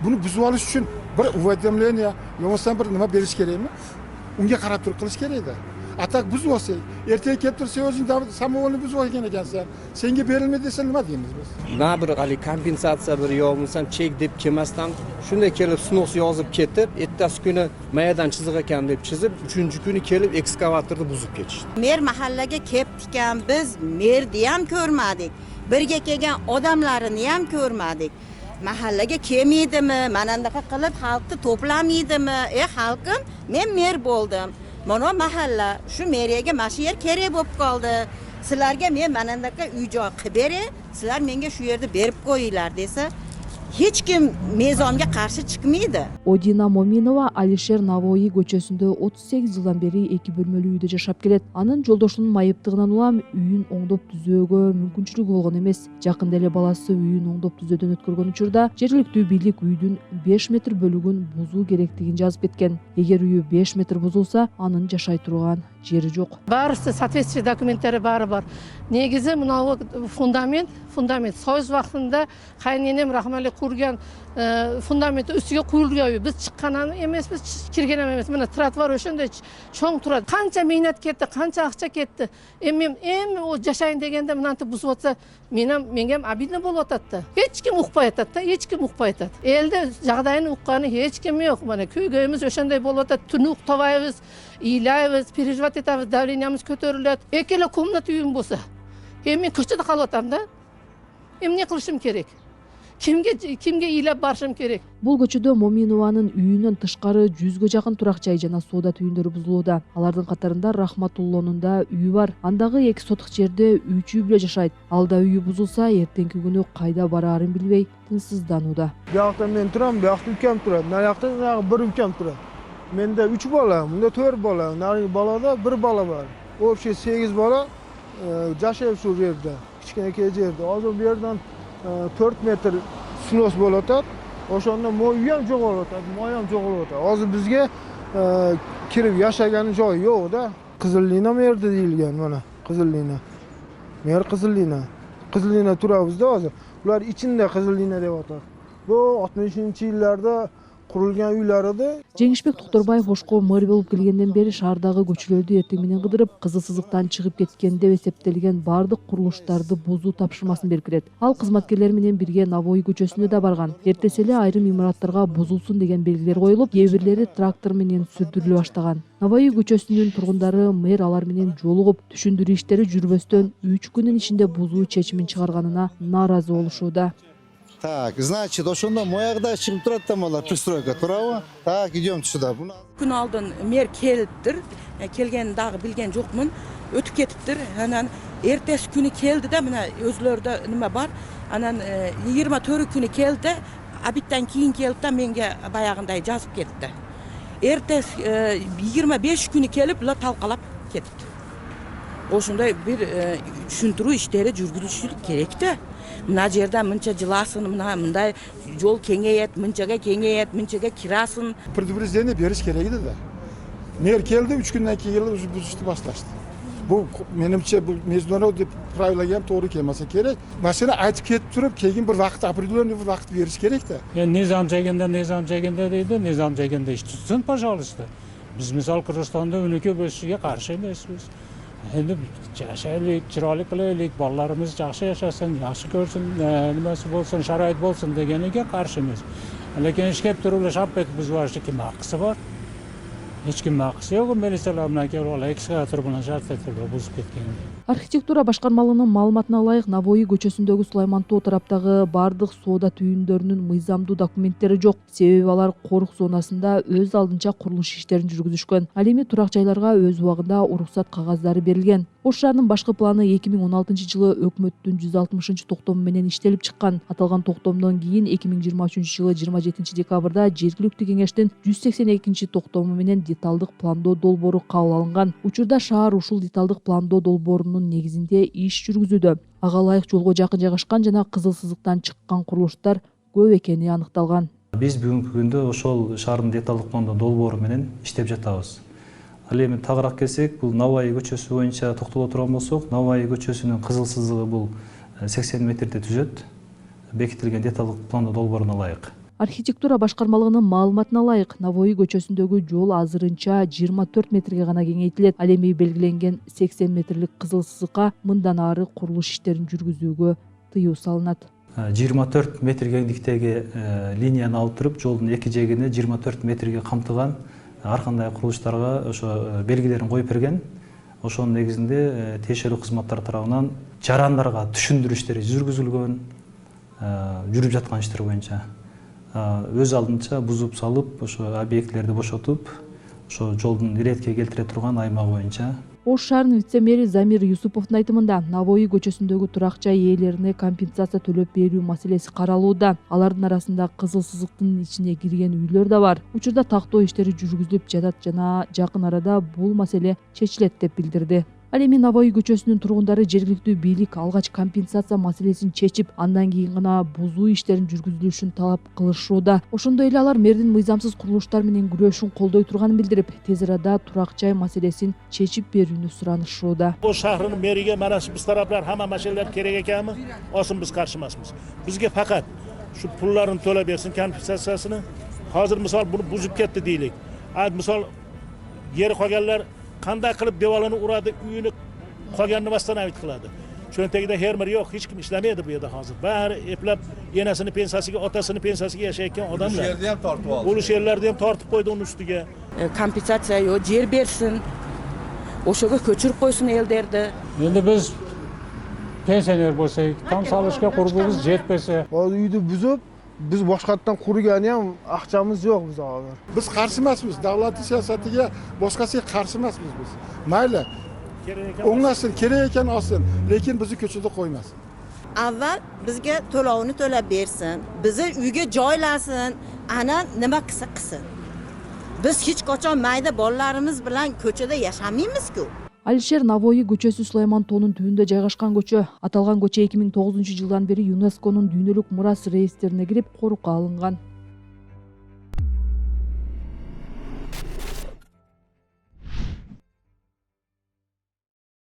Bunu buzib olish uchun bir уведомление, yo'qsa bir nima berish kerakmi? Unga qarab turib qilish kerak-da. Atak buzib olsak, ertaga kelib tursa o'zing samovolni buzib olgan ekansan. Senga berilmaydi desa nima deymiz biz? Na bir hali kompensatsiya bir yo'qmisam chek deb kelmasdan shunday kelib snos yozib ketib, ertasi kuni mayadan chiziq ekan deb chizib, 3-kuni kelib ekskavatorni buzib ketishdi. Mer mahallaga kelibdik-kan, biz merni ham ko'rmadik. Birga kelgan odamlarini ham ko'rmadik. Mahallaga kelmaydimi? Manandaqa qilib xalqni to'plamaydimi? Xalqim, men mer bo'ldim. Mana mahalla shu meriyaga mana shu yer kerak bo'lib qoldi. Sizlarga men manandaqa uy-joy qilib beray, sizlar menga shu yerda berib qo'yinglar desa, hech kim mezonga qarshi chiqmaydi. Odina Mominova Alisher Navoiy ko'chasida 38 yildan beri 2 bölmeli uyda jashab keladi. Anын жолдошунун майыптыгынан улам үйүн оңдоп түзөөгө мүмкүнчүлүгү болгон эмес. Жакында эле баласы үйүн оңдоп түзөөдөн өткөргөн учурда жергиликтүү бийлик үйдүн 5 метр бөлүгүн бузуу керектигин жазып кеткен. Эгер үйү 5 метр бузулса, анын жашай турган жери жок. Барысы соответствующий документтери баары бар. Негизи мынау фундамент союз вакытында кайненем рахмали курган фундамент үстүгө куюлган. Биз чыккан эмеспиз, кирген эмес. Мына тротуар ошондой чоң турат. Канча мейнат кетти, канча акча кетти. Эми о жашайын дегенде мынантип бузуп атса, менге обидно болуп атат да. Эч ким укпай атат да, эч ким укпай атат. Элде жагдайын укканы эч ким жок. Мына көйгөйүбүз ошондой болуп атат. Түнү уктабайбыз, ыйлайбыз, переживать этебиз, давлениябыз көтөрүлөт. Экеле комната үйүм болсо, мен көчөдө калып атам да. Эмне кылышым керек? Kimge ыйлап барышым керек? Бул көчөдө Моминованын үйүнөн тышкары 100гө жакын турак жай жана соода түйүндөрү бузулууда. Алардын катарында Рахматуллонун да үйү бар. Андагы 2 сотук жерде 3 үй бүлө жашайт. Алда үйү бузулса, эртеңки күнү кайда бараарын билбей тынчсызданууда. Бuyakta men turam, buyakta ukam turadi. Naryoqda bir ukam turadi. Menda 3 bola, bunda 4 bola. Nari bolada 1 bola bor. Общий 8 bola jashayib shu yerda. Kichkina yerda. Hozir bu yerdan 4 metr snos bo'latat. O'shanda uy ham jo'g'alatat, moy ham jo'g'alatat. Hozir bizga kirib yashagan joy yo'q-da. Qizillina yerda deyilgan mana, Qizillina. Mer Qizillina. Qizillina turabizda hozir. Ular ichinde Qizillina deb atar. Bu 60-yillarda qurilgan uylar edi. Жеңишбек Токторбаев Ошко мэр болуп келгенден бери шаардагы көчөлөрдү эртең менен кыдырып, кызыл сызыктан чыгып кеткен деп эсептелген бардык курулуштарды бузуу тапшырмасын берип келет. Ал кызматкерлер менен бирге Навои көчөсүнө да барган. Эртеси эле айрым имараттарга бузулсун деген белгилер коюлуп, кээ бирлери трактор менен сүрдүрүлө баштаган. Навои көчөсүнүн тургундары мэр алар менен жолугуп, түшүндүрүү иштери жүрбөстөн 3 күнүн ичинде бузуу чечимин чыгарганына нааразы болушууда. Так, значит, ошондо моягда чыгып турат да мала пристройка туурабы? Так, идем сюда. Күн алдын мер келиптир. Келген дагы билген жокмун. Өтүп кетиптир. Анан эртеси күнү келди да, мына өзлөрүдө неме бар. Анан 24 күнү келди. Абиттен кийин келип да менге баягындай жазып кетти. Эртеси 25 күнү келип ла талкалап кетти. Ошондой бир түшүндүрүү иштери жүргүзүлүш керек да. Мына жерде мынча жыласын, мындай жол кеңейет, мынчага кирасын. Предупреждение бериш керек edi да. Мэр келди, 3 күндөн кийин уже бузушту башташты. Бул менимче бул международный правилага ham to'g'ri kelmasa kerak. Машина айтып кетип туруп, keyin bir vaqt, определенный bir vaqt berish kerak da. Nizam cheganda deydi, nizam cheganda ish tutsin, пожалуйста. Biz misol Qirg'izistonda uniki bo'lishiga qarshi emasmiz. Endi yashaylik, chiroyli qilaylik, bolalarimiz yaxshi yashasin, yaxshi ko'rsin, nimasi bo'lsin, sharoit bo'lsin deganiga qarshimiz. Lekin ishga kelib turib, shap etib buzib yuborishga kim haqqisi bor? Hech kim haqqisi yo'q. Militsiyalar bilan kelib olib, ekskavator bilan shart etib buzib ketgan. Архитектура башкармалыгынын маалыматына ылайык, Навои көчөсүндөгү Сулайман Тоо тараптагы бардык соода түйүндөрүнүн мыйзамдуу документтери жок. Себеби алар корук зонасында өз алдынча курулуш иштерин жүргүзүшкөн. Ал эми турак жайларга өз убагында уруксат кагаздары берилген. Ош шаарынын башкы планы 2016-жылы өкмөттүн 160-токтому менен иштелип чыккан. Аталган токтомдон кийин 2023-жылы 27-декабрда жергиликтүү кеңештин 182-токтому менен деталдык пландоо долбоору кабыл алынган. Учурда шаар ушул деталдык пландоо долбоорунун негизинде иш жүргүзүүдө. Ага ылайык жолго жакын жайгашкан жана кызыл сызыктан чыккан курулуштар көп экени аныкталган. Биз бүгүнкү күндө ошол шаардын деталдык пландоо долбоору менен иштеп жатабыз. Ал эми тагыраак келсек, бул Навои көчөсү боюнча токтоло турган болсок, Навои көчөсүнүн кызыл сызыгы бул 80 метрде түзөт, бекитилген деталдык пландоо долбооруна ылайык. Архитектура башкармалыгынын маалыматына ылайык, Навои көчөсүндөгү жол азырынча 24 метрге гана кеңейтилет. Ал эми белгиленген 80 метрлик кызыл сызыкка мындан ары курулуш иштерин жүргүзүүгө тыюу салынат. 24 метр кеңдиктеги линияны алып туруп, жолдун эки жегини 24 метрге камтыган ар кандай курулуштарга ошо белгилерин коюп берген. Ошонун негизинде тиешелүү кызматтар тарабынан жарандарга түшүндүрүү иштери жүргүзүлгөн, жүрүп жаткан иштер боюнча. Өз алдынча бузуп салып, ошо объектилерди бошотуп, ошо жолдун иретке келтире турган аймагы боюнча. Ош шаарынын вице-мэри Замир Юсуповдун айтымында, Навои көчөсүндөгү турак жай ээлерине компенсация төлөп берүү маселеси каралууда. Алардын арасында кызыл сызыктын ичине кирген үйлөр да бар. Учурда тактоо иштери жүргүзүлүп жатат жана жакын арада бул маселе чечилет деп билдирди. Ал эми Навои көчөсүнүн тургундары жергиликтүү бийлик алгач компенсация маселесин чечип, андан кийин гана бузуу иштерин жүргүзүлүшүн талап кылышууда. Ошондой эле алар мэрдин мыйзамсыз курулуштар менен күрөшүн колдой турганын билдирип, тез арада турак жай маселесин чечип берүүнү суранышууда. Ош шаарынын мэриге mana shu biz taraflar hamma masalalar kerak ekanmi? Olsin, biz qarshi emasmiz. Bizga faqat shu pullarini to'lab bersin kompensatsiyasini. Hozir misol buni buzib ketdi deylik. Misol yeri qolganlar qanday qilib devorlarni uradi, uyini qolganini vasстановить qiladi. Cho'ntagida fermer yo'q, hech kim ishlamaydi bu yerda hozir. Bari eplab enasini pensiyasiga, otasini pensiyasiga yashayotgan odamlar. Bu yerda ham tortib oldi. Bu yerlarda ham tortib qo'ydi uning ustiga. Kompensatsiya yo'q, yer bersin. O'shaga ko'chirib qo'ysin elderdi. Endi biz pensioner bo'lsak, tom solishga qurbimiz yetmasa, Hozir uyni buzib, biz boshqatdan qurgani ham aqchamiz yo'q biz hozir. Biz qarshi emasmiz, davlat siyosatiga, boshqasiga qarshi emasmiz biz. Mayli, o'nglasin, kerak ekan olsin, lekin bizni ko'chada qo'ymasin. Avval bizga to'lovini to'lab bersin, bizni uyga joylasin, ana nima qilsin. Biz hech qachon mayda bolalarimiz bilan ko'chada yashamaymiz-ku. Алишер Навои көчөсү Сулайман тоонун түбүндө жайгашкан көчө. Аталган көчө 2009 жылдан бери ЮНЕСКОнун дүйнөлүк мурас реестрине кирип, корукка алынган.